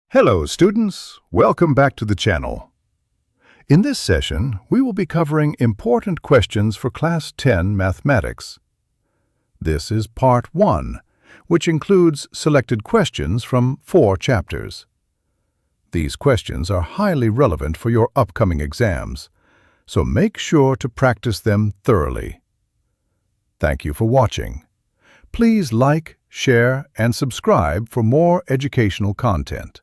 Hello, students. Welcome back to the channel. In this session, we will be covering important questions for Class 10 Mathematics. This is Part 1, which includes selected questions from 4 chapters. These questions are highly relevant for your upcoming exams, so make sure to practice them thoroughly. Thank you for watching. Please like, share, and subscribe for more educational content.